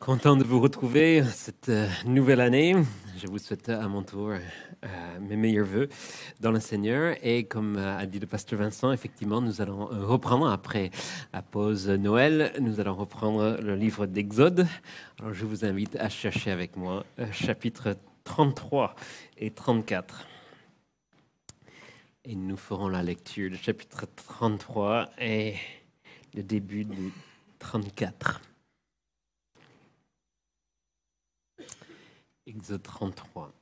Content de vous retrouver cette nouvelle année. Je vous souhaite à mon tour mes meilleurs voeux dans le Seigneur. Et comme a dit le pasteur Vincent, effectivement, nous allons reprendre après la pause Noël. Nous allons reprendre le livre d'Exode. Alors, je vous invite à chercher avec moi chapitres 33 et 34. Et nous ferons la lecture du chapitre 33 et le début du 34. Exode 33.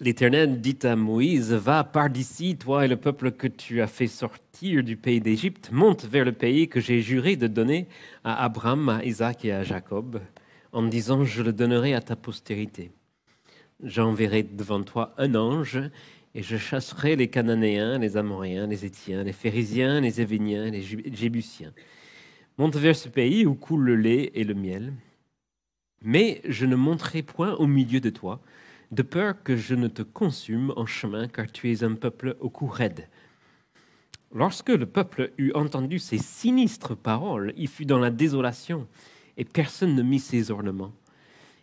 L'Éternel dit à Moïse, « Va par d'ici, toi et le peuple que tu as fait sortir du pays d'Égypte, monte vers le pays que j'ai juré de donner à Abraham, à Isaac et à Jacob, en disant, je le donnerai à ta postérité. J'enverrai devant toi un ange, et je chasserai les Cananéens, les Amoréens, les Héthiens, les Phérésiens, les Événiens, les Jébusiens. Monte vers ce pays où coule le lait et le miel. Mais je ne monterai point au milieu de toi, de peur que je ne te consume en chemin, car tu es un peuple au cou raide. » Lorsque le peuple eut entendu ces sinistres paroles, il fut dans la désolation, et personne ne mit ses ornements.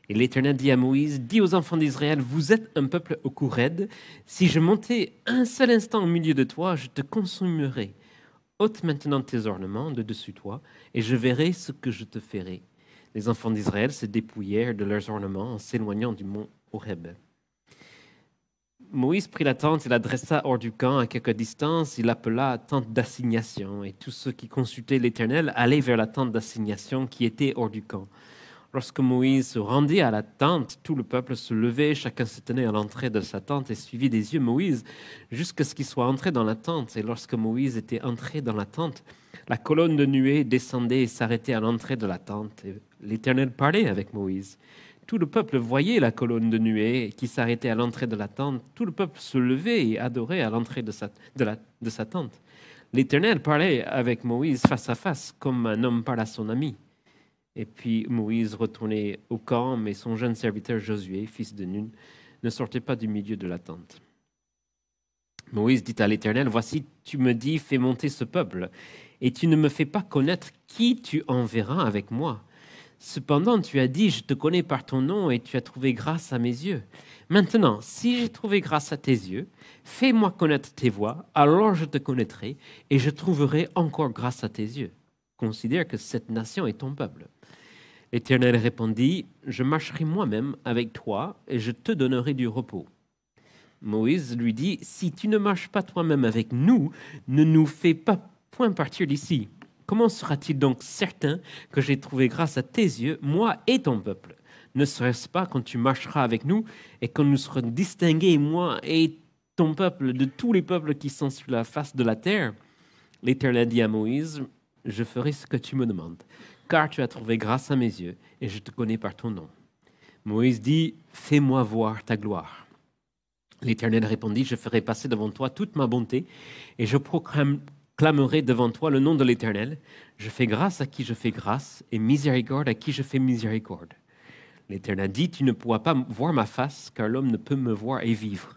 Et l'Éternel dit à Moïse, « Dis aux enfants d'Israël, vous êtes un peuple au cou raide. Si je montais un seul instant au milieu de toi, je te consumerai. Ôte maintenant tes ornements de dessus toi, et je verrai ce que je te ferai. » Les enfants d'Israël se dépouillèrent de leurs ornements en s'éloignant du mont Horeb. Moïse prit la tente et la dressa hors du camp à quelque distance. Il l'appela tente d'assignation. Et tous ceux qui consultaient l'Éternel allaient vers la tente d'assignation qui était hors du camp. Lorsque Moïse se rendit à la tente, tout le peuple se levait, chacun se tenait à l'entrée de sa tente et suivit des yeux Moïse jusqu'à ce qu'il soit entré dans la tente. Et lorsque Moïse était entré dans la tente, la colonne de nuée descendait et s'arrêtait à l'entrée de la tente. Et l'Éternel parlait avec Moïse. Tout le peuple voyait la colonne de nuée qui s'arrêtait à l'entrée de la tente. Tout le peuple se levait et adorait à l'entrée de sa tente. L'Éternel parlait avec Moïse face à face, comme un homme parle à son ami. Et puis Moïse retournait au camp, mais son jeune serviteur Josué, fils de Nun, ne sortait pas du milieu de la tente. Moïse dit à l'Éternel, « Voici, tu me dis, fais monter ce peuple, et tu ne me fais pas connaître qui tu enverras avec moi. Cependant, tu as dit, je te connais par ton nom, et tu as trouvé grâce à mes yeux. Maintenant, si j'ai trouvé grâce à tes yeux, fais-moi connaître tes voies, alors je te connaîtrai, et je trouverai encore grâce à tes yeux. Considère que cette nation est ton peuple. » L'Éternel répondit, « Je marcherai moi-même avec toi, et je te donnerai du repos. » Moïse lui dit, « Si tu ne marches pas toi-même avec nous, ne nous fais pas point partir d'ici. Comment sera-t-il donc certain que j'ai trouvé grâce à tes yeux, moi et ton peuple? Ne serait-ce pas quand tu marcheras avec nous et quand nous serons distingués, moi et ton peuple, de tous les peuples qui sont sur la face de la terre? » L'Éternel dit à Moïse, « Je ferai ce que tu me demandes, car tu as trouvé grâce à mes yeux et je te connais par ton nom. » Moïse dit, « Fais-moi voir ta gloire. » L'Éternel répondit, « Je ferai passer devant toi toute ma bonté et je proclamerai devant toi le nom de l'Éternel. Je fais grâce à qui je fais grâce et miséricorde à qui je fais miséricorde. » L'Éternel dit, « Tu ne pourras pas voir ma face, car l'homme ne peut me voir et vivre. »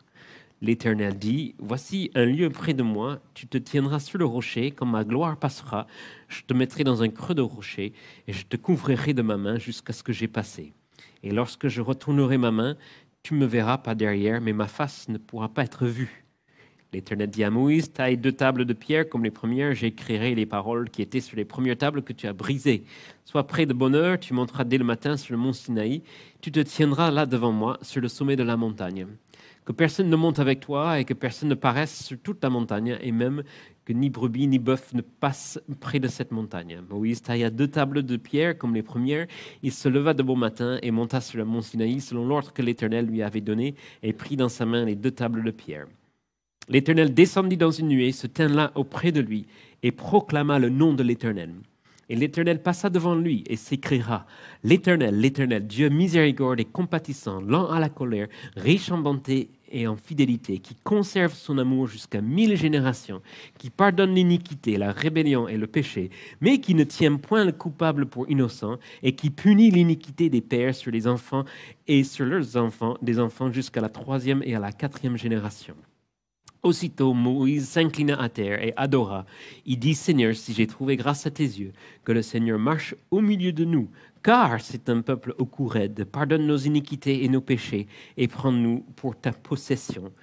L'Éternel dit, « Voici un lieu près de moi, tu te tiendras sur le rocher, quand ma gloire passera, je te mettrai dans un creux de rocher, et je te couvrirai de ma main jusqu'à ce que j'ai passé. Et lorsque je retournerai ma main, tu me verras pas derrière, mais ma face ne pourra pas être vue. » L'Éternel dit à Moïse, « Taille 2 tables de pierre comme les premières, j'écrirai les paroles qui étaient sur les premières tables que tu as brisées. Sois prêt de bonne heure, tu monteras dès le matin sur le mont Sinaï, tu te tiendras là devant moi, sur le sommet de la montagne. Que personne ne monte avec toi et que personne ne paraisse sur toute la montagne, et même que ni brebis ni bœuf ne passent près de cette montagne. » Moïse tailla 2 tables de pierre comme les premières. Il se leva de bon matin et monta sur le mont Sinaï selon l'ordre que l'Éternel lui avait donné et prit dans sa main les 2 tables de pierre. L'Éternel descendit dans une nuée, se tint là auprès de lui et proclama le nom de l'Éternel. Et l'Éternel passa devant lui et s'écriera, « L'Éternel, l'Éternel, Dieu miséricorde et compatissant, lent à la colère, riche en bonté et en fidélité, qui conserve son amour jusqu'à 1000 générations, qui pardonne l'iniquité, la rébellion et le péché, mais qui ne tient point le coupable pour innocent, et qui punit l'iniquité des pères sur les enfants et sur leurs enfants, des enfants jusqu'à la 3e et à la 4e génération. Aussitôt, Moïse s'inclina à terre et adora. Il dit, Seigneur, si j'ai trouvé grâce à tes yeux, que le Seigneur marche au milieu de nous, car c'est un peuple au cou raide. Pardonne nos iniquités et nos péchés, et prends-nous pour ta possession.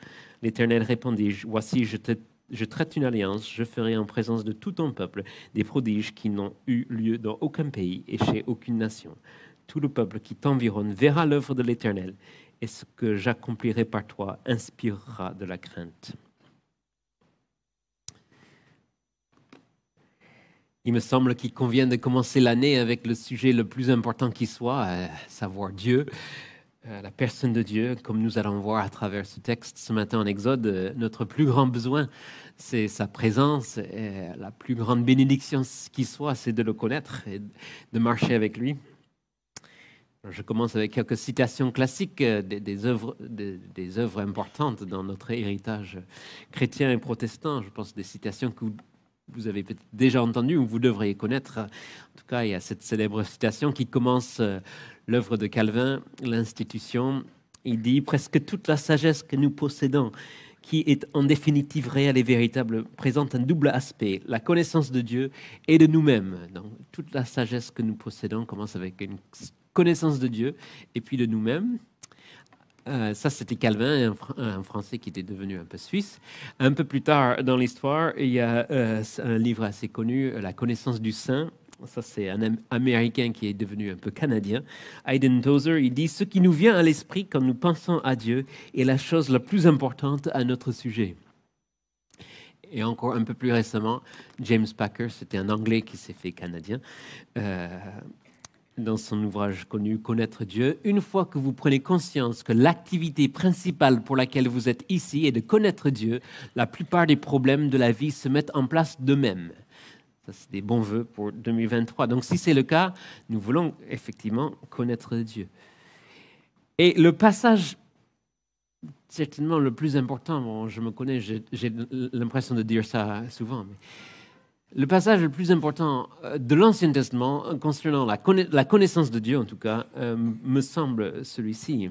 L'Éternel répondit, voici, je traite une alliance, je ferai en présence de tout ton peuple des prodiges qui n'ont eu lieu dans aucun pays et chez aucune nation. Tout le peuple qui t'environne verra l'œuvre de l'Éternel, et ce que j'accomplirai par toi inspirera de la crainte. Il me semble qu'il convient de commencer l'année avec le sujet le plus important qui soit, savoir Dieu, la personne de Dieu. Comme nous allons voir à travers ce texte ce matin en Exode, notre plus grand besoin, c'est sa présence. Et la plus grande bénédiction qui soit, c'est de le connaître et de marcher avec lui. Je commence avec quelques citations classiques des œuvres importantes dans notre héritage chrétien et protestant. Je pense des citations que vous avez peut-être déjà entendu ou vous devriez connaître. En tout cas, il y a cette célèbre citation qui commence l'œuvre de Calvin, l'Institution. Il dit « Presque toute la sagesse que nous possédons, qui est en définitive réelle et véritable, présente un double aspect, la connaissance de Dieu et de nous-mêmes. » Donc, toute la sagesse que nous possédons commence avec une connaissance de Dieu et puis de nous-mêmes. Ça, c'était Calvin, un Français qui était devenu un peu suisse. Un peu plus tard dans l'histoire, il y a un livre assez connu, La connaissance du saint. Ça, c'est un Américain qui est devenu un peu canadien. Hayden Tozer, il dit « Ce qui nous vient à l'esprit quand nous pensons à Dieu est la chose la plus importante à notre sujet. » Et encore un peu plus récemment, James Packer, c'était un Anglais qui s'est fait canadien, dans son ouvrage connu « Connaître Dieu », une fois que vous prenez conscience que l'activité principale pour laquelle vous êtes ici est de connaître Dieu, la plupart des problèmes de la vie se mettent en place d'eux-mêmes. Ça, c'est des bons vœux pour 2023. Donc, si c'est le cas, nous voulons effectivement connaître Dieu. Et le passage, certainement le plus important, bon, je me connais, j'ai l'impression de dire ça souvent, mais le passage le plus important de l'Ancien Testament concernant la connaissance de Dieu, en tout cas, me semble celui-ci.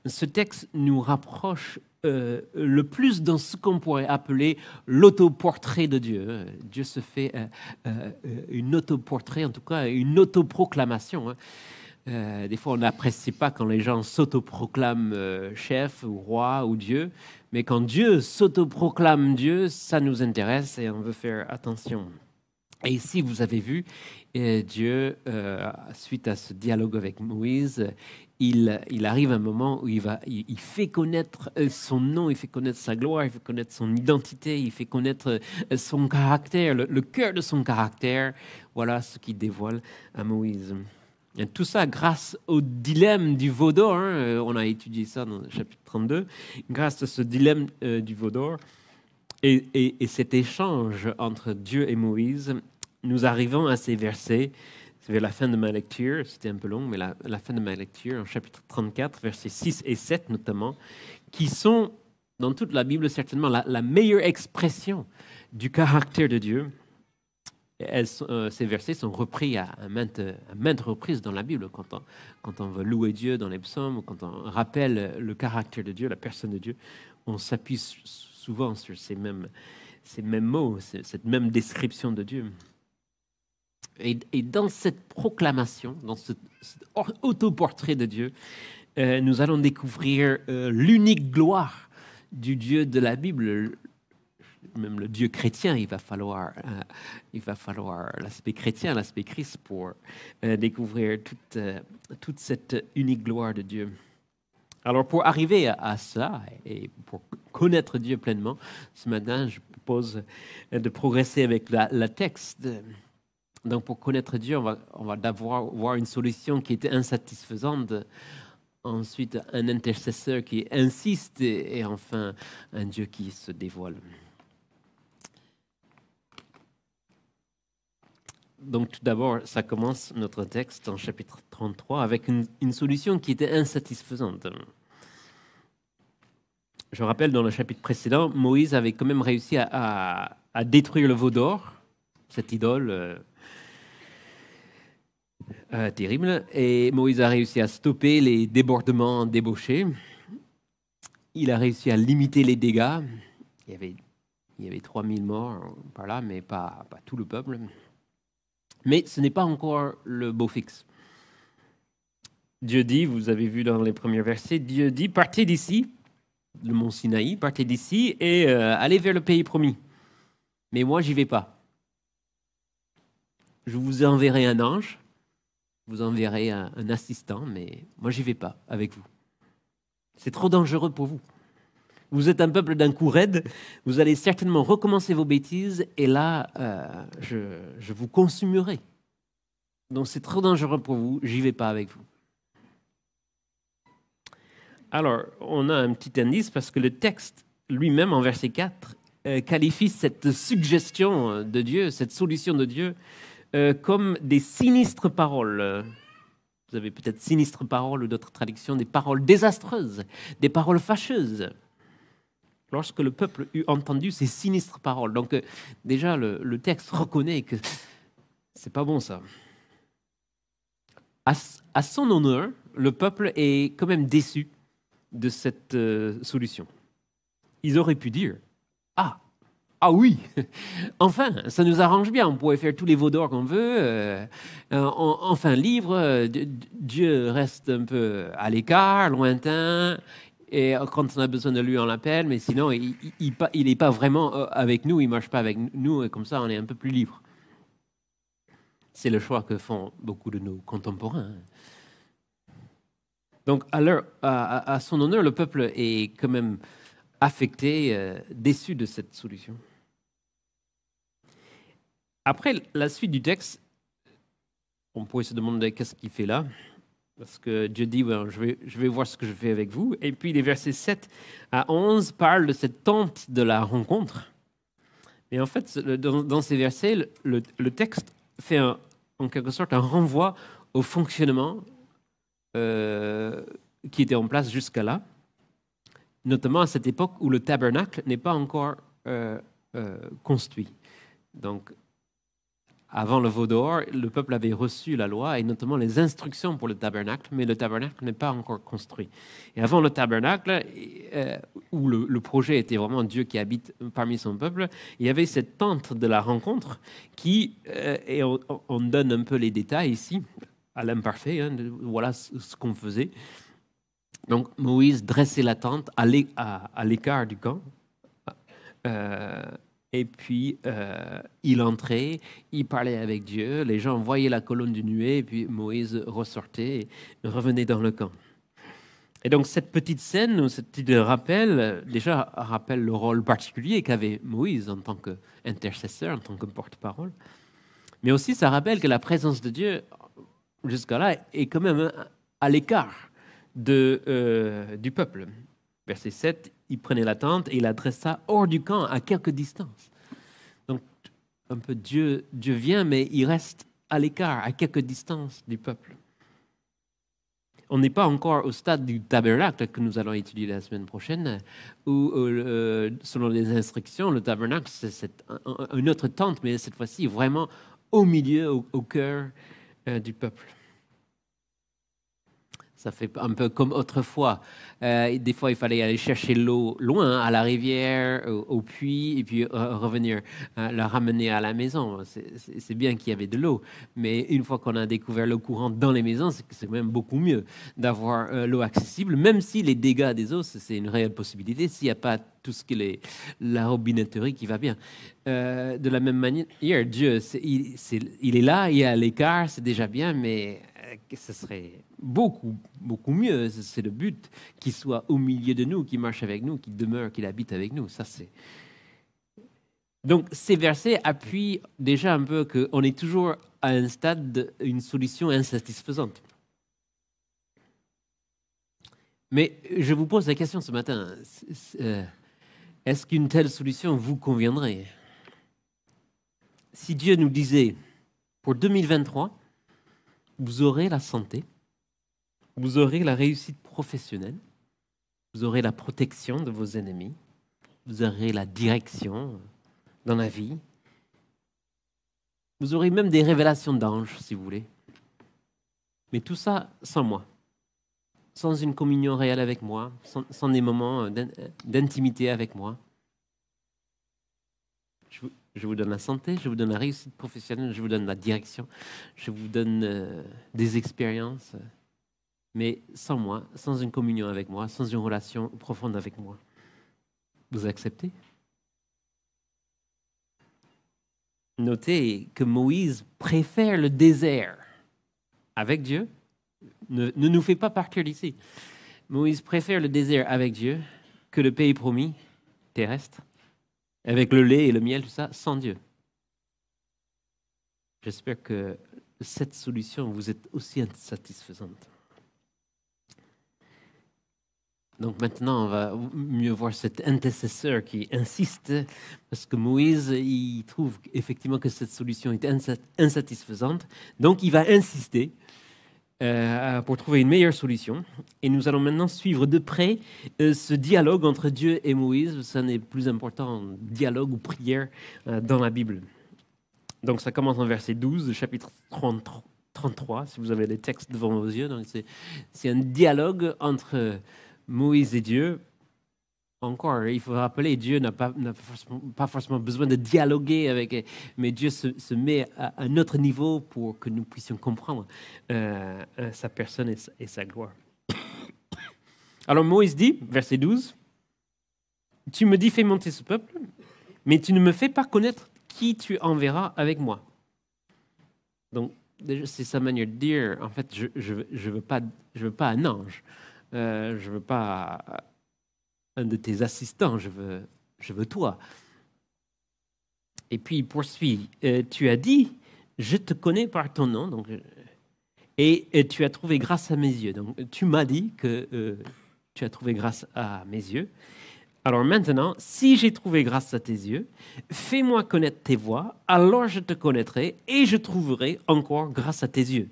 Ce texte nous rapproche le plus dans ce qu'on pourrait appeler l'autoportrait de Dieu. Dieu se fait une autoportrait, en tout cas une autoproclamation. Des fois, on n'apprécie pas quand les gens s'autoproclament chef ou roi ou Dieu, mais quand Dieu s'autoproclame Dieu, ça nous intéresse et on veut faire attention. Et ici, vous avez vu, Dieu, suite à ce dialogue avec Moïse, il arrive un moment où il fait connaître son nom, il fait connaître sa gloire, il fait connaître son identité, il fait connaître son caractère, le cœur de son caractère. Voilà ce qu'il dévoile à Moïse. Et tout ça grâce au dilemme du veau d'or. On a étudié ça dans le chapitre 32. Grâce à ce dilemme du veau d'or et cet échange entre Dieu et Moïse, nous arrivons à ces versets. C'est vers la fin de ma lecture, c'était un peu long, mais la fin de ma lecture, en chapitre 34, versets 6 et 7 notamment, qui sont, dans toute la Bible, certainement la meilleure expression du caractère de Dieu. Ces versets sont repris à maintes reprises dans la Bible, quand on veut louer Dieu dans les psaumes, quand on rappelle le caractère de Dieu, la personne de Dieu, on s'appuie souvent sur ces mêmes mots, cette même description de Dieu. Et dans cette proclamation, dans cet autoportrait de Dieu, nous allons découvrir l'unique gloire du Dieu de la Bible. Même le Dieu chrétien, il va falloir l'aspect chrétien, l'aspect Christ pour découvrir toute cette unique gloire de Dieu. Alors, pour arriver à ça et pour connaître Dieu pleinement, ce matin, je propose de progresser avec la texte. Donc, pour connaître Dieu, on va d'abord voir une solution qui était insatisfaisante. Ensuite, un intercesseur qui insiste et enfin, un Dieu qui se dévoile. Donc, tout d'abord, ça commence notre texte en chapitre 33 avec une solution qui était insatisfaisante. Je rappelle, dans le chapitre précédent, Moïse avait quand même réussi à détruire le veau d'or, cette idole terrible, et Moïse a réussi à stopper les débordements débauchés. Il a réussi à limiter les dégâts. il y avait 3000 morts par là, mais pas tout le peuple. Mais ce n'est pas encore le beau fixe. Dieu dit, vous avez vu dans les premiers versets, Dieu dit, partez d'ici, le mont Sinaï, partez d'ici et allez vers le pays promis. Mais moi, j'y vais pas. Je vous enverrai un ange, vous enverrai un assistant, mais moi, j'y vais pas avec vous. C'est trop dangereux pour vous. Vous êtes un peuple d'un coup raide, vous allez certainement recommencer vos bêtises, et là, je vous consumerai. Donc c'est trop dangereux pour vous, j'y vais pas avec vous. Alors, on a un petit indice parce que le texte lui-même, en verset 4, qualifie cette suggestion de Dieu, cette solution de Dieu, comme des sinistres paroles. Vous avez peut-être sinistres paroles ou d'autres traductions, des paroles désastreuses, des paroles fâcheuses. Lorsque le peuple eut entendu ces sinistres paroles. Donc déjà, le texte reconnaît que c'est pas bon ça. À son honneur, le peuple est quand même déçu de cette solution. Ils auraient pu dire ah oui, enfin, ça nous arrange bien, on pourrait faire tous les veaux d'or qu'on veut, enfin libre, Dieu reste un peu à l'écart, lointain, et quand on a besoin de lui, on l'appelle, mais sinon, il n'est pas vraiment avec nous, il ne marche pas avec nous, et comme ça, on est un peu plus libre. C'est le choix que font beaucoup de nos contemporains. Donc, à son honneur, le peuple est quand même affecté, déçu de cette solution. Après, la suite du texte, on pourrait se demander qu'est-ce qu'il fait là, parce que Dieu dit, well, je vais voir ce que je fais avec vous. Et puis les versets 7 à 11 parlent de cette tente de la rencontre. Et en fait, dans ces versets, le texte fait en quelque sorte un renvoi au fonctionnement qui était en place jusqu'à là, notamment à cette époque où le tabernacle n'est pas encore construit. Donc, avant le veau d'or, le peuple avait reçu la loi et notamment les instructions pour le tabernacle, mais le tabernacle n'est pas encore construit. Et avant le tabernacle, où le projet était vraiment Dieu qui habite parmi son peuple, il y avait cette tente de la rencontre qui, et on donne un peu les détails ici, à l'imparfait, hein, voilà ce qu'on faisait. Donc Moïse dressait la tente à l'écart du camp. Et puis, il entrait, il parlait avec Dieu, les gens voyaient la colonne de nuée, et puis Moïse ressortait et revenait dans le camp. Et donc, cette petite scène, ce petit rappel, déjà rappelle le rôle particulier qu'avait Moïse en tant qu'intercesseur, en tant que porte-parole. Mais aussi, ça rappelle que la présence de Dieu, jusqu'à là, est quand même à l'écart du peuple. Verset 7, il prenait la tente et il adressa hors du camp à quelque distance. Donc, un peu Dieu vient, mais il reste à l'écart, à quelque distance du peuple. On n'est pas encore au stade du tabernacle que nous allons étudier la semaine prochaine, où, selon les instructions, le tabernacle, c'est une autre tente, mais cette fois-ci, vraiment au milieu, au cœur du peuple. Ça fait un peu comme autrefois. Des fois, il fallait aller chercher l'eau loin, à la rivière, au puits, et puis revenir la ramener à la maison. C'est bien qu'il y avait de l'eau, mais une fois qu'on a découvert l'eau courante dans les maisons, c'est même beaucoup mieux d'avoir l'eau accessible, même si les dégâts des eaux, c'est une réelle possibilité, s'il n'y a pas tout ce qui est la robinetterie qui va bien. De la même manière, Dieu, il est là, il est à l'écart, c'est déjà bien, mais ce serait beaucoup mieux. C'est le but qu'il soit au milieu de nous, qu'il marche avec nous, qu'il demeure, qu'il habite avec nous. Ça, c'est... Donc, ces versets appuient déjà un peu qu'on est toujours à un stade d'une solution insatisfaisante. Mais je vous pose la question ce matin. Est-ce qu'une telle solution vous conviendrait? Si Dieu nous disait, pour 2023, vous aurez la santé, vous aurez la réussite professionnelle, vous aurez la protection de vos ennemis, vous aurez la direction dans la vie, vous aurez même des révélations d'anges, si vous voulez. Mais tout ça sans moi, sans une communion réelle avec moi, sans des moments d'intimité avec moi. Je vous donne la santé, je vous donne la réussite professionnelle, je vous donne la direction, je vous donne des expériences. Mais sans moi, sans une communion avec moi, sans une relation profonde avec moi, vous acceptez? Notez que Moïse préfère le désert avec Dieu. Ne nous fait pas partir d'ici. Moïse préfère le désert avec Dieu que le pays promis terrestre, avec le lait et le miel, tout ça, sans Dieu. J'espère que cette solution vous est aussi satisfaisante. Donc maintenant, on va mieux voir cet intercesseur qui insiste, parce que Moïse, il trouve effectivement que cette solution est insatisfaisante. Donc il va insister pour trouver une meilleure solution. Et nous allons maintenant suivre de près ce dialogue entre Dieu et Moïse. Ça n'est plus important, dialogue ou prière dans la Bible. Donc ça commence en verset 12, chapitre 33, si vous avez les textes devant vos yeux. Donc c'est un dialogue entre Moïse et Dieu. Encore, il faut rappeler, Dieu n'a pas forcément besoin de dialoguer avec, mais Dieu se met à un autre niveau pour que nous puissions comprendre sa personne et sa gloire. Alors Moïse dit, verset 12, « Tu me dis, fais monter ce peuple, mais tu ne me fais pas connaître qui tu enverras avec moi. » Donc, c'est sa manière de dire, en fait, je veux pas un ange, je veux pas un de tes assistants, je veux toi. Et puis il poursuit, tu as dit, je te connais par ton nom, donc, et tu as trouvé grâce à mes yeux. Donc tu m'as dit que tu as trouvé grâce à mes yeux. Alors maintenant, si j'ai trouvé grâce à tes yeux, fais-moi connaître tes voies, alors je te connaîtrai et je trouverai encore grâce à tes yeux.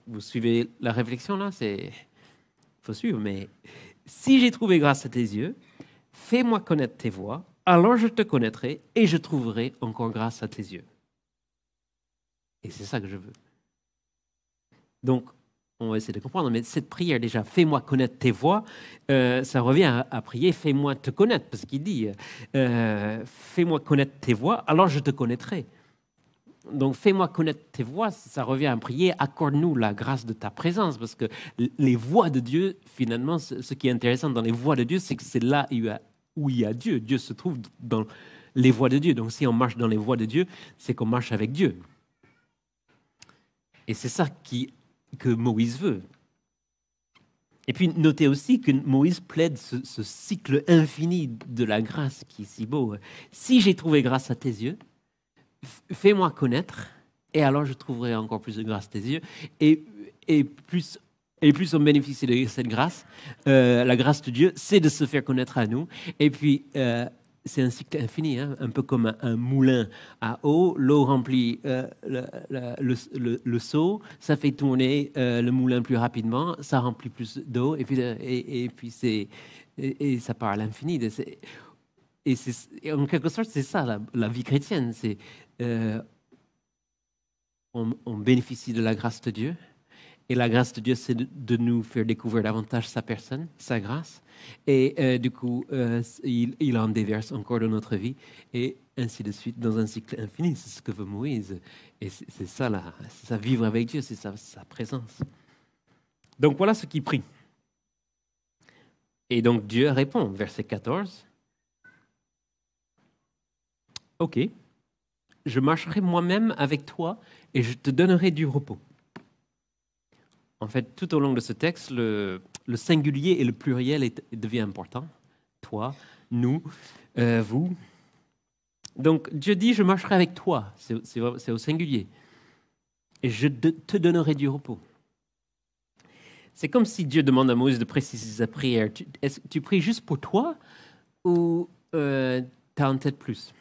Vous suivez la réflexion là? Il faut suivre, mais si j'ai trouvé grâce à tes yeux, fais-moi connaître tes voies, alors je te connaîtrai et je trouverai encore grâce à tes yeux. Et c'est ça que je veux. Donc, on va essayer de comprendre, mais cette prière déjà, fais-moi connaître tes voies, ça revient à prier, fais-moi te connaître, parce qu'il dit, fais-moi connaître tes voies, alors je te connaîtrai. Donc, fais-moi connaître tes voies, ça revient à prier, accorde-nous la grâce de ta présence, parce que les voies de Dieu, finalement, ce qui est intéressant dans les voies de Dieu, c'est que c'est là où il y a Dieu. Dieu se trouve dans les voies de Dieu. Donc, si on marche dans les voies de Dieu, c'est qu'on marche avec Dieu. Et c'est ça que Moïse veut. Et puis, notez aussi que Moïse plaide ce cycle infini de la grâce qui est si beau. Si j'ai trouvé grâce à tes yeux, fais-moi connaître, et alors je trouverai encore plus de grâce à tes yeux. Et plus on bénéficie de cette grâce, la grâce de Dieu, c'est de se faire connaître à nous. Et puis, c'est un cycle infini, hein, un peu comme un moulin à eau. L'eau remplit le seau, ça fait tourner le moulin plus rapidement, ça remplit plus d'eau, et puis ça part à l'infini. Et en quelque sorte, c'est ça la vie chrétienne. C'est on bénéficie de la grâce de Dieu. Et la grâce de Dieu, c'est de nous faire découvrir davantage sa personne, sa grâce. Et du coup, il en déverse encore dans notre vie. Et ainsi de suite, dans un cycle infini. C'est ce que veut Moïse. Et c'est ça, c'est ça, vivre avec Dieu, c'est sa présence. Donc voilà ce qu'il prie. Et donc Dieu répond, verset 14. Ok, je marcherai moi-même avec toi et je te donnerai du repos. En fait, tout au long de ce texte, le singulier et le pluriel devient important. Toi, nous, vous. Donc, Dieu dit, je marcherai avec toi. C'est au singulier. Et je te donnerai du repos. C'est comme si Dieu demande à Moïse de préciser sa prière. Tu pries juste pour toi ou tu as en tête plus?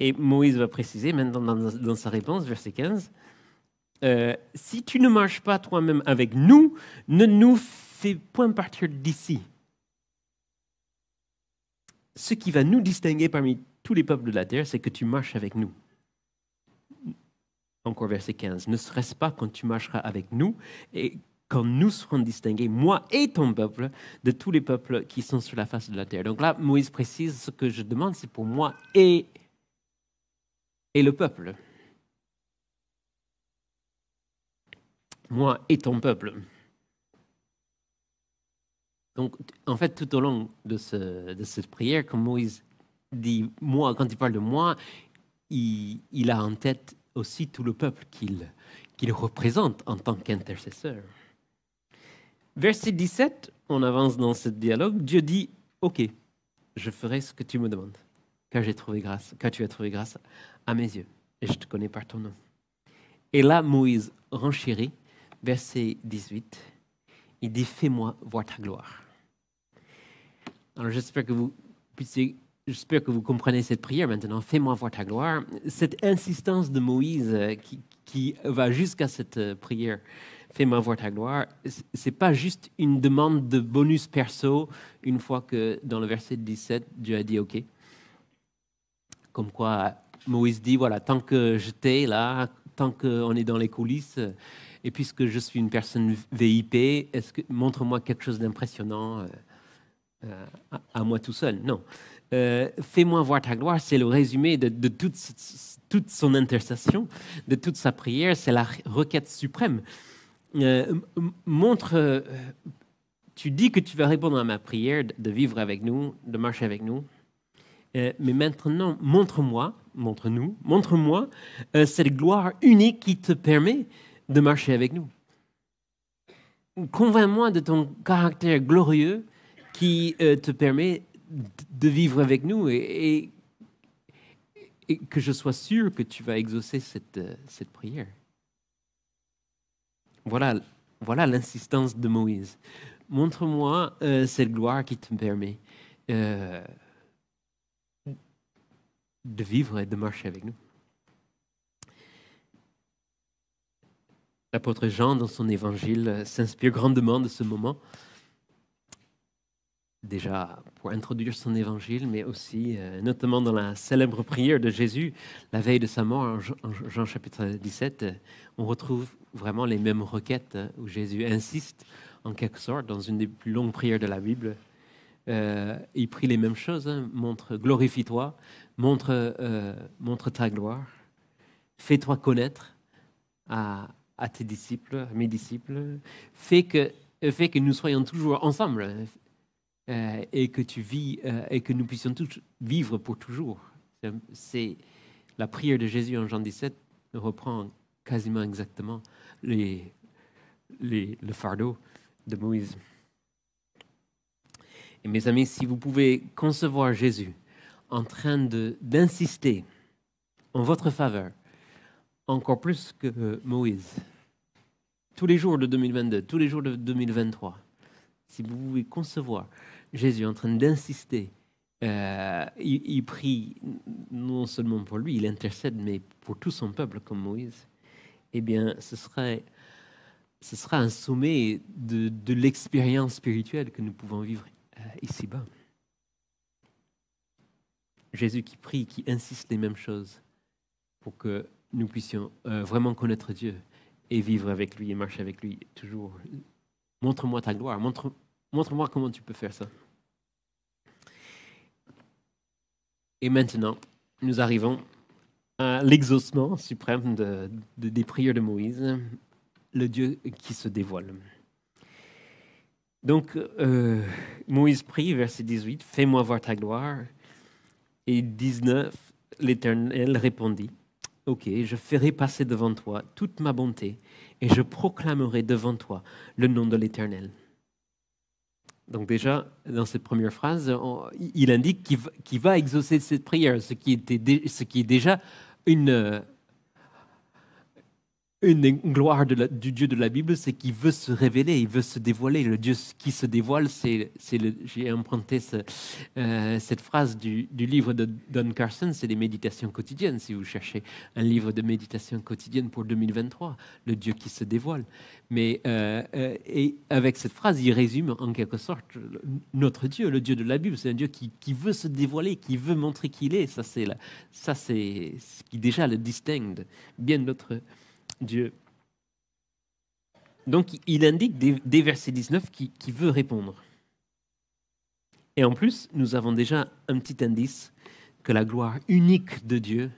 Et Moïse va préciser maintenant dans sa réponse, verset 15, si tu ne marches pas toi-même avec nous, ne nous fais point partir d'ici. Ce qui va nous distinguer parmi tous les peuples de la terre, c'est que tu marches avec nous. Encore verset 15. Ne serait-ce pas quand tu marcheras avec nous et quand nous serons distingués, moi et ton peuple, de tous les peuples qui sont sur la face de la terre. Donc là, Moïse précise, ce que je demande, c'est pour moi et et le peuple. Moi et ton peuple. Donc, en fait, tout au long de cette prière, quand Moïse dit « moi », quand il parle de « moi », il a en tête aussi tout le peuple qu'il représente en tant qu'intercesseur. Verset 17, on avance dans ce dialogue. Dieu dit « Ok, je ferai ce que tu me demandes, car tu as trouvé grâce à mes yeux, et je te connais par ton nom. » Et là, Moïse renchérit, verset 18, il dit « Fais-moi voir ta gloire. » Alors j'espère que vous comprenez cette prière maintenant. Fais-moi voir ta gloire. Cette insistance de Moïse qui va jusqu'à cette prière, fais-moi voir ta gloire, c'est pas juste une demande de bonus perso une fois que dans le verset 17, Dieu a dit OK. Comme quoi Moïse dit, voilà, tant que je t'ai là, tant qu'on est dans les coulisses, et puisque je suis une personne VIP, montre-moi quelque chose d'impressionnant à moi tout seul. Non. Fais-moi voir ta gloire, c'est le résumé de toute son intercession, de toute sa prière, c'est la requête suprême. Tu dis que tu vas répondre à ma prière, de vivre avec nous, de marcher avec nous, mais maintenant, montre-moi cette gloire unique qui te permet de marcher avec nous. Convainc-moi de ton caractère glorieux qui te permet de vivre avec nous et que je sois sûr que tu vas exaucer cette prière. Voilà l'insistance de Moïse. Montre-moi cette gloire qui te permet de vivre et de marcher avec nous. L'apôtre Jean, dans son évangile, s'inspire grandement de ce moment. Déjà pour introduire son évangile, mais aussi notamment dans la célèbre prière de Jésus, la veille de sa mort, en Jean chapitre 17, on retrouve vraiment les mêmes requêtes où Jésus insiste en quelque sorte dans une des plus longues prières de la Bible. Il prie les mêmes choses, glorifie-toi, montre ta gloire, fais-toi connaître à tes disciples, à mes disciples, fais que nous soyons toujours ensemble. Et que tu vis et que nous puissions tous vivre pour toujours. C'est la prière de Jésus en Jean 17 reprend quasiment exactement le fardeau de Moïse. Et mes amis, si vous pouvez concevoir Jésus en train d'insister en votre faveur, encore plus que Moïse, tous les jours de 2022, tous les jours de 2023, si vous pouvez concevoir Jésus en train d'insister, il prie non seulement pour lui, il intercède, mais pour tout son peuple comme Moïse, eh bien, ce sera un sommet de l'expérience spirituelle que nous pouvons vivre ici-bas. Jésus qui prie, qui insiste les mêmes choses pour que nous puissions vraiment connaître Dieu et vivre avec lui et marcher avec lui toujours. Montre-moi ta gloire, montre-moi comment tu peux faire ça. Et maintenant, nous arrivons à l'exaucement suprême des prières de Moïse, le Dieu qui se dévoile. Donc, Moïse prie, verset 18, « Fais-moi voir ta gloire. » Et 19, l'Éternel répondit, « Ok, je ferai passer devant toi toute ma bonté et je proclamerai devant toi le nom de l'Éternel. » Donc déjà, dans cette première phrase, il indique qu'il va exaucer cette prière, ce qui est déjà une gloire du Dieu de la Bible, c'est qu'il veut se révéler, il veut se dévoiler. Le Dieu qui se dévoile, j'ai emprunté cette phrase du livre de Don Carson, c'est des méditations quotidiennes, si vous cherchez un livre de méditation quotidienne pour 2023, le Dieu qui se dévoile. Mais et avec cette phrase, il résume en quelque sorte notre Dieu, le Dieu de la Bible. C'est un Dieu qui veut se dévoiler, qui veut montrer qui il est. Ça, c'est ce qui déjà le distingue bien d'autres Dieu. Donc, il indique dès verset 19 qu'il veut répondre. Et en plus, nous avons déjà un petit indice que la gloire unique de Dieu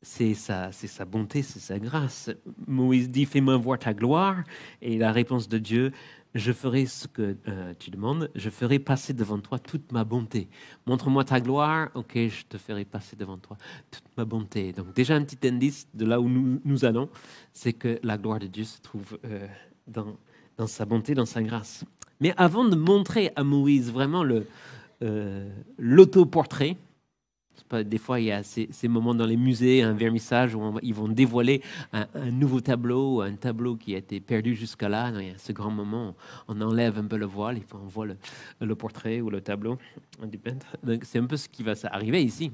c'est sa bonté, c'est sa grâce. Moïse dit, fais-moi voir ta gloire. Et la réponse de Dieu, je ferai ce que tu demandes, je ferai passer devant toi toute ma bonté. Montre-moi ta gloire, ok, je te ferai passer devant toi toute ma bonté. Donc déjà un petit indice de là où nous allons, c'est que la gloire de Dieu se trouve dans sa bonté, dans sa grâce. Mais avant de montrer à Moïse vraiment l'autoportrait, des fois, il y a ces moments dans les musées, un vernissage où ils vont dévoiler un nouveau tableau, un tableau qui a été perdu jusqu'à là. Il y a ce grand moment, on enlève un peu le voile et on voit le portrait ou le tableau du peintre. Donc, c'est un peu ce qui va arriver ici.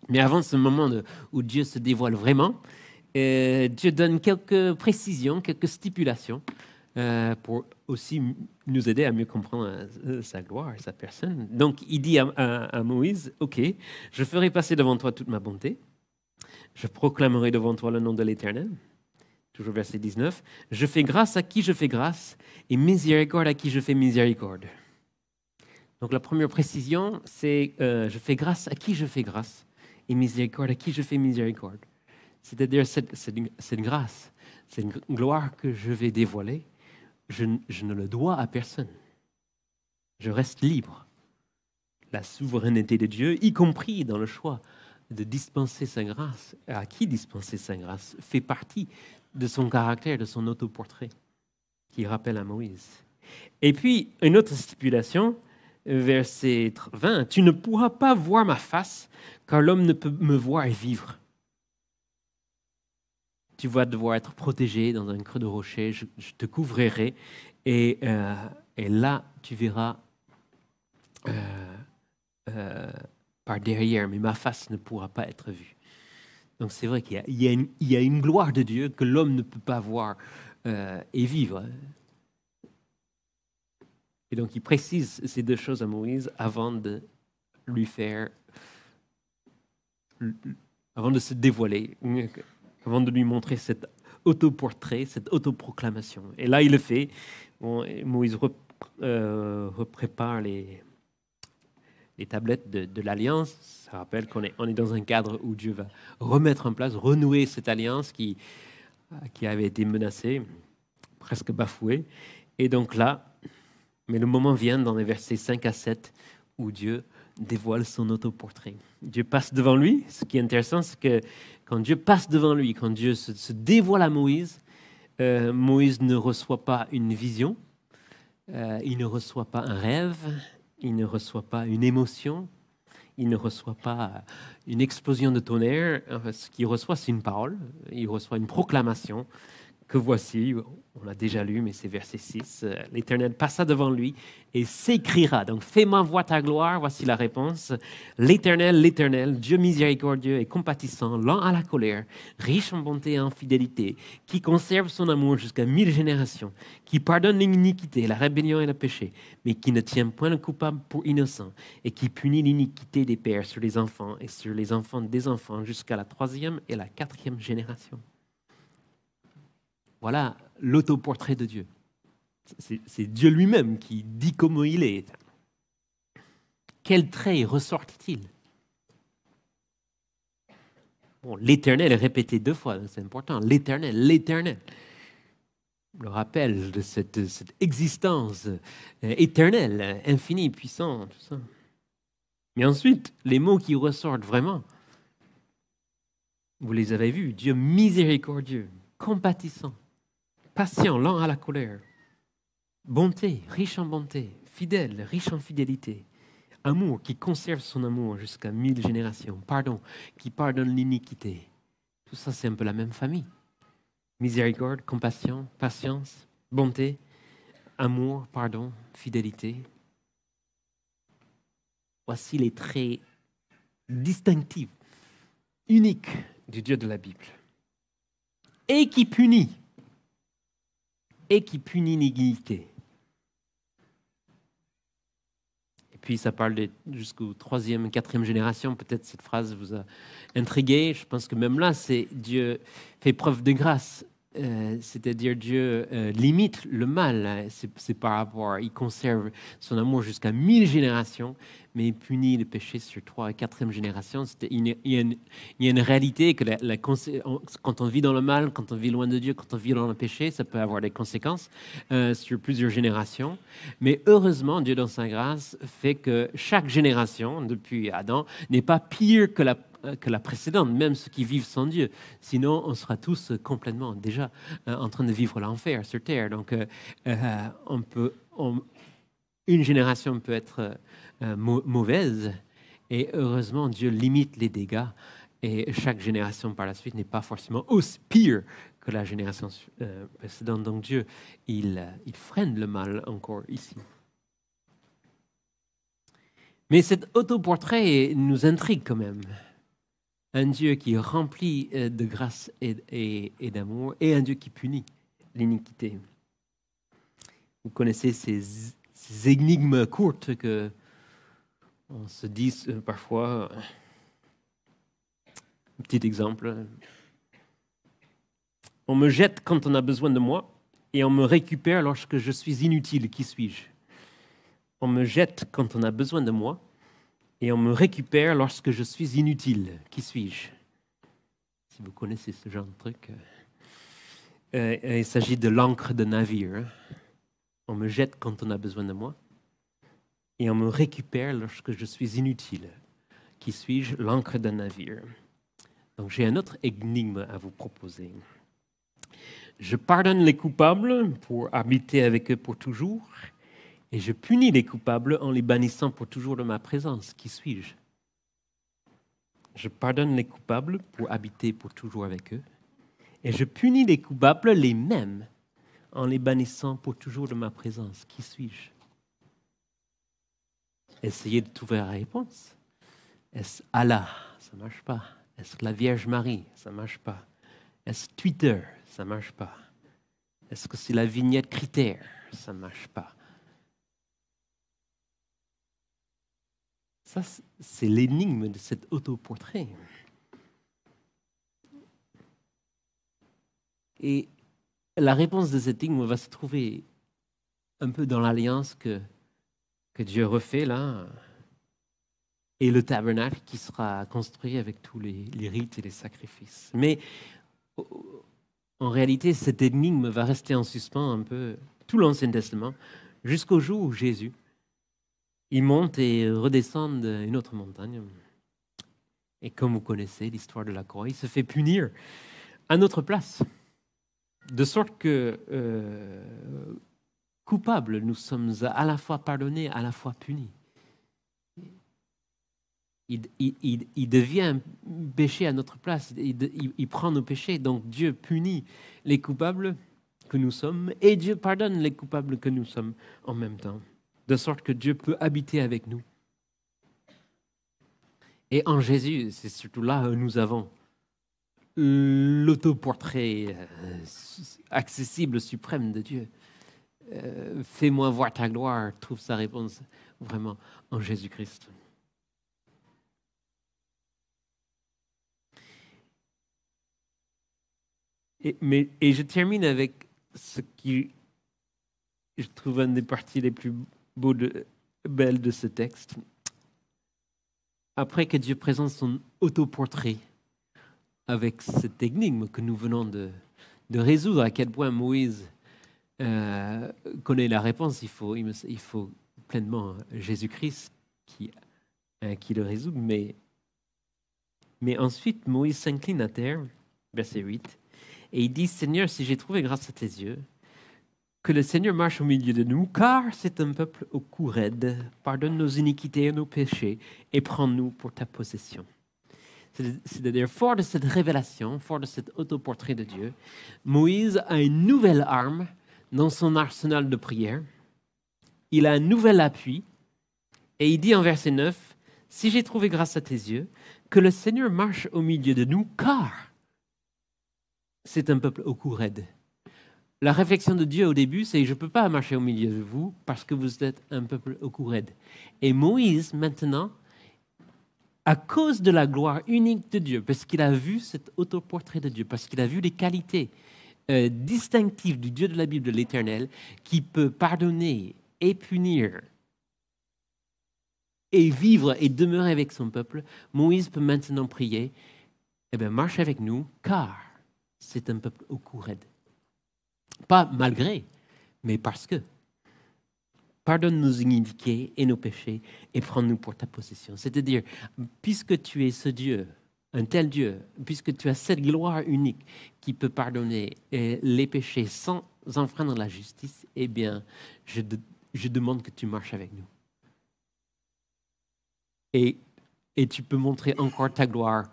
Mais avant ce moment où Dieu se dévoile vraiment, Dieu donne quelques précisions, quelques stipulations pour aussi nous aider à mieux comprendre sa gloire et sa personne. Donc, il dit à Moïse, « Ok, je ferai passer devant toi toute ma bonté. Je proclamerai devant toi le nom de l'Éternel. » Toujours verset 19. « Je fais grâce à qui je fais grâce et miséricorde à qui je fais miséricorde. » Donc, la première précision, c'est je fais grâce à qui je fais grâce et miséricorde à qui je fais miséricorde. C'est-à-dire, cette grâce, c'est une gloire que je vais dévoiler. Je ne le dois à personne. Je reste libre. La souveraineté de Dieu, y compris dans le choix de dispenser sa grâce, à qui dispenser sa grâce, fait partie de son caractère, de son autoportrait, qui rappelle à Moïse. Et puis, une autre stipulation, verset 20, « Tu ne pourras pas voir ma face, car l'homme ne peut me voir et vivre. » Tu vas devoir être protégé dans un creux de rocher, je te couvrirai, et là, tu verras par derrière, mais ma face ne pourra pas être vue. Donc c'est vrai qu'il y a une gloire de Dieu que l'homme ne peut pas voir et vivre. Et donc il précise ces deux choses à Moïse avant de lui faire, avant de se dévoiler, avant de lui montrer cet autoportrait, cette autoproclamation. Et là, il le fait. Bon, Moïse reprépare les tablettes de l'Alliance. Ça rappelle qu'on est dans un cadre où Dieu va remettre en place, renouer cette alliance qui avait été menacée, presque bafouée. Et donc là, mais le moment vient dans les versets 5 à 7 où Dieu dévoile son autoportrait. Dieu passe devant lui. Ce qui est intéressant, c'est que quand Dieu passe devant lui, quand Dieu se dévoile à Moïse, Moïse ne reçoit pas une vision, il ne reçoit pas un rêve, il ne reçoit pas une émotion, il ne reçoit pas une explosion de tonnerre. Ce qu'il reçoit, c'est une parole, il reçoit une proclamation que voici, on l'a déjà lu, mais c'est verset 6, l'Éternel passa devant lui et s'écriera. Donc, fais-moi voir ta gloire, voici la réponse. L'Éternel, Dieu miséricordieux et compatissant, lent à la colère, riche en bonté et en fidélité, qui conserve son amour jusqu'à 1000 générations, qui pardonne l'iniquité, la rébellion et le péché, mais qui ne tient point le coupable pour innocent, et qui punit l'iniquité des pères sur les enfants et sur les enfants des enfants jusqu'à la 3e et la 4e génération. Voilà l'autoportrait de Dieu. C'est Dieu lui-même qui dit comment il est. Quel trait ressortit-il? Bon, l'Éternel est répété 2 fois, c'est important. L'Éternel. Le rappel de cette existence éternelle, infinie, puissante, tout ça. Mais ensuite, les mots qui ressortent vraiment, vous les avez vus, Dieu miséricordieux, compatissant, patient, lent à la colère, bonté, riche en bonté, fidèle, riche en fidélité, amour qui conserve son amour jusqu'à 1000 générations, pardon, qui pardonne l'iniquité. Tout ça, c'est un peu la même famille. Miséricorde, compassion, patience, bonté, amour, pardon, fidélité. Voici les traits distinctifs, uniques du Dieu de la Bible. Et qui punit l'iniquité. Et puis ça parle jusqu'aux 3e, 4e génération. Peut-être cette phrase vous a intrigué. Je pense que même là, c'est Dieu fait preuve de grâce c'est-à-dire Dieu limite le mal. Hein. C'est par rapport, il conserve son amour jusqu'à 1000 générations, mais il punit le péché sur 3 et 4e génération. Il y a une réalité que quand on vit dans le mal, quand on vit loin de Dieu, quand on vit dans le péché, ça peut avoir des conséquences sur plusieurs générations. Mais heureusement, Dieu dans sa grâce fait que chaque génération, depuis Adam, n'est pas pire que la précédente, même ceux qui vivent sans Dieu. Sinon, on sera tous complètement déjà en train de vivre l'enfer sur Terre. Donc, une génération peut être mauvaise, et heureusement, Dieu limite les dégâts, et chaque génération par la suite n'est pas forcément aussi pire que la génération précédente. Donc, Dieu, il freine le mal encore ici. Mais cet autoportrait nous intrigue quand même. Un Dieu qui est rempli de grâce et d'amour, et un Dieu qui punit l'iniquité. Vous connaissez ces énigmes courtes que on se dit parfois. Un petit exemple. On me jette quand on a besoin de moi, et on me récupère lorsque je suis inutile. Qui suis-je? On me jette quand on a besoin de moi, et on me récupère lorsque je suis inutile. Qui suis-je? Si vous connaissez ce genre de truc. Il s'agit de l'ancre de navire. Hein. On me jette quand on a besoin de moi, et on me récupère lorsque je suis inutile. Qui suis-je? L'ancre d'un navire. Donc j'ai un autre énigme à vous proposer. Je pardonne les coupables pour habiter avec eux pour toujours, et je punis les coupables en les bannissant pour toujours de ma présence. Qui suis-je? Je pardonne les coupables pour habiter pour toujours avec eux, et je punis les coupables les mêmes en les bannissant pour toujours de ma présence. Qui suis-je? Essayez de trouver la réponse. Est-ce Allah? Ça ne marche pas. Est-ce la Vierge Marie? Ça ne marche pas. Est-ce Twitter? Ça ne marche pas. Est-ce que c'est la vignette critère? Ça ne marche pas. Ça, c'est l'énigme de cet autoportrait. Et la réponse de cette énigme va se trouver un peu dans l'alliance que Dieu refait là, et le tabernacle qui sera construit avec tous les rites et les sacrifices. Mais en réalité, cette énigme va rester en suspens un peu tout l'Ancien Testament jusqu'au jour où Jésus il monte et redescend d'une autre montagne. Et comme vous connaissez l'histoire de la croix, il se fait punir à notre place. De sorte que, coupables, nous sommes à la fois pardonnés, à la fois punis. Il devient péché à notre place. Il prend nos péchés. Donc Dieu punit les coupables que nous sommes, et Dieu pardonne les coupables que nous sommes en même temps. De sorte que Dieu peut habiter avec nous. Et en Jésus, c'est surtout là où nous avons l'autoportrait accessible, suprême de Dieu. Fais-moi voir ta gloire, trouve sa réponse vraiment en Jésus-Christ. Et je termine avec ce qui, je trouve, une des parties les plus belles de ce texte. Après que Dieu présente son autoportrait avec cette énigme que nous venons de résoudre, à quel point Moïse connaît la réponse, il faut pleinement Jésus-Christ qui le résout. Mais ensuite, Moïse s'incline à terre, verset 8, et il dit, Seigneur, si j'ai trouvé grâce à tes yeux, que le Seigneur marche au milieu de nous, car c'est un peuple au cou raide. Pardonne nos iniquités et nos péchés, et prends-nous pour ta possession. C'est-à-dire, fort de cette révélation, fort de cet autoportrait de Dieu, Moïse a une nouvelle arme dans son arsenal de prière. Il a un nouvel appui, et il dit en verset 9, « Si j'ai trouvé grâce à tes yeux, que le Seigneur marche au milieu de nous, car c'est un peuple au cou raide. » La réflexion de Dieu au début, c'est « Je ne peux pas marcher au milieu de vous parce que vous êtes un peuple au cou raide. » Et Moïse, maintenant, à cause de la gloire unique de Dieu, parce qu'il a vu cet autoportrait de Dieu, parce qu'il a vu les qualités distinctif du Dieu de la Bible, de l'Éternel, qui peut pardonner et punir et vivre et demeurer avec son peuple, Moïse peut maintenant prier, eh bien, marche avec nous, car c'est un peuple au cou raide. Pas malgré, mais parce que. Pardonne nos iniquités et nos péchés et prends-nous pour ta possession. C'est-à-dire, puisque tu es ce Dieu, un tel Dieu, puisque tu as cette gloire unique qui peut pardonner les péchés sans enfreindre la justice, eh bien, je demande que tu marches avec nous. Et tu peux montrer encore ta gloire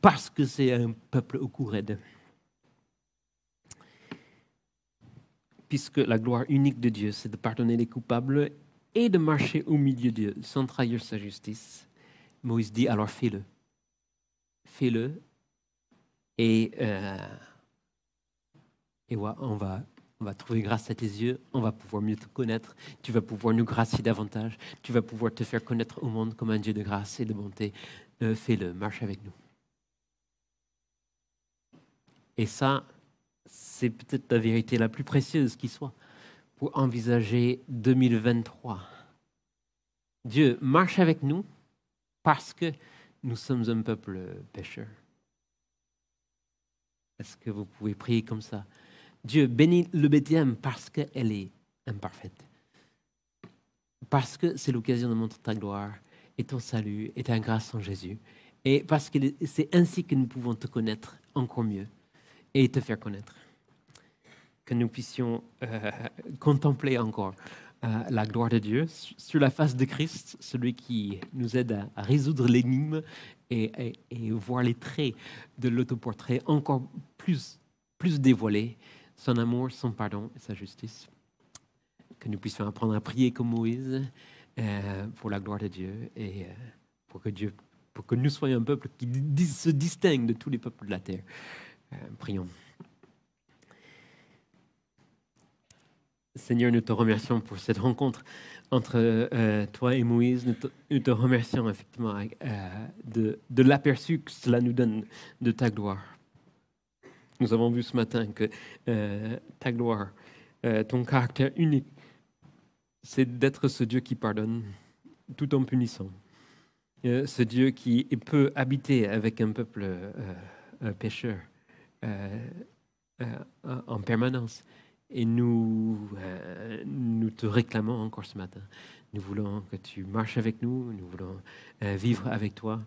parce que c'est un peuple au cou raide. Puisque la gloire unique de Dieu, c'est de pardonner les coupables et de marcher au milieu d'eux sans trahir sa justice, Moïse dit, alors fais-le. Fais-le et ouais, on va trouver grâce à tes yeux, on va pouvoir mieux te connaître, tu vas pouvoir nous gracier davantage, tu vas pouvoir te faire connaître au monde comme un Dieu de grâce et de bonté. Fais-le, marche avec nous. Et ça, c'est peut-être la vérité la plus précieuse qui soit pour envisager 2023. Dieu marche avec nous parce que nous sommes un peuple pécheur. Est-ce que vous pouvez prier comme ça? Dieu bénit le Bethléem parce qu'elle est imparfaite. Parce que c'est l'occasion de montrer ta gloire et ton salut et ta grâce en Jésus. Et parce que c'est ainsi que nous pouvons te connaître encore mieux et te faire connaître. Que nous puissions contempler encore la gloire de Dieu sur la face de Christ, celui qui nous aide à résoudre l'énigme et voir les traits de l'autoportrait encore plus dévoilés, son amour, son pardon et sa justice. Que nous puissions apprendre à prier comme Moïse pour la gloire de Dieu et pour que nous soyons un peuple qui se distingue de tous les peuples de la terre. Prions. Seigneur, nous te remercions pour cette rencontre entre toi et Moïse. Nous te remercions effectivement de l'aperçu que cela nous donne de ta gloire. Nous avons vu ce matin que ta gloire, ton caractère unique, c'est d'être ce Dieu qui pardonne tout en punissant. Ce Dieu qui peut habiter avec un peuple pécheur en permanence. Et nous te réclamons encore ce matin. Nous voulons que tu marches avec nous, nous voulons vivre avec toi.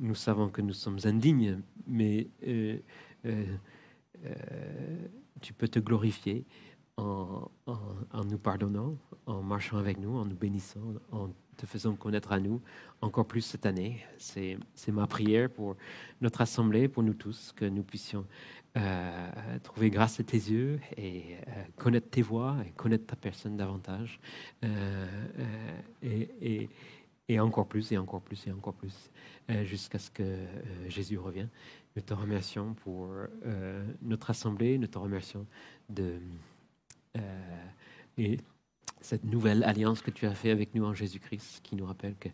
Nous savons que nous sommes indignes, mais tu peux te glorifier en nous pardonnant, en marchant avec nous, en nous bénissant, en te faisant connaître à nous encore plus cette année. C'est ma prière pour notre assemblée, pour nous tous, que nous puissions trouver grâce à tes yeux et connaître tes voies et connaître ta personne davantage et encore plus et encore plus et encore plus jusqu'à ce que Jésus revienne. Nous te remercions pour notre assemblée, nous te remercions et cette nouvelle alliance que tu as fait avec nous en Jésus-Christ, qui nous rappelle que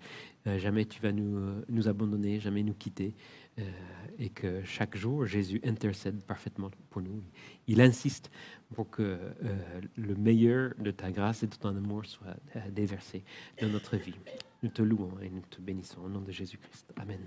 jamais tu vas nous abandonner, jamais nous quitter, et que chaque jour, Jésus intercède parfaitement pour nous. Il insiste pour que le meilleur de ta grâce et de ton amour soit déversé dans notre vie. Nous te louons et nous te bénissons au nom de Jésus-Christ. Amen.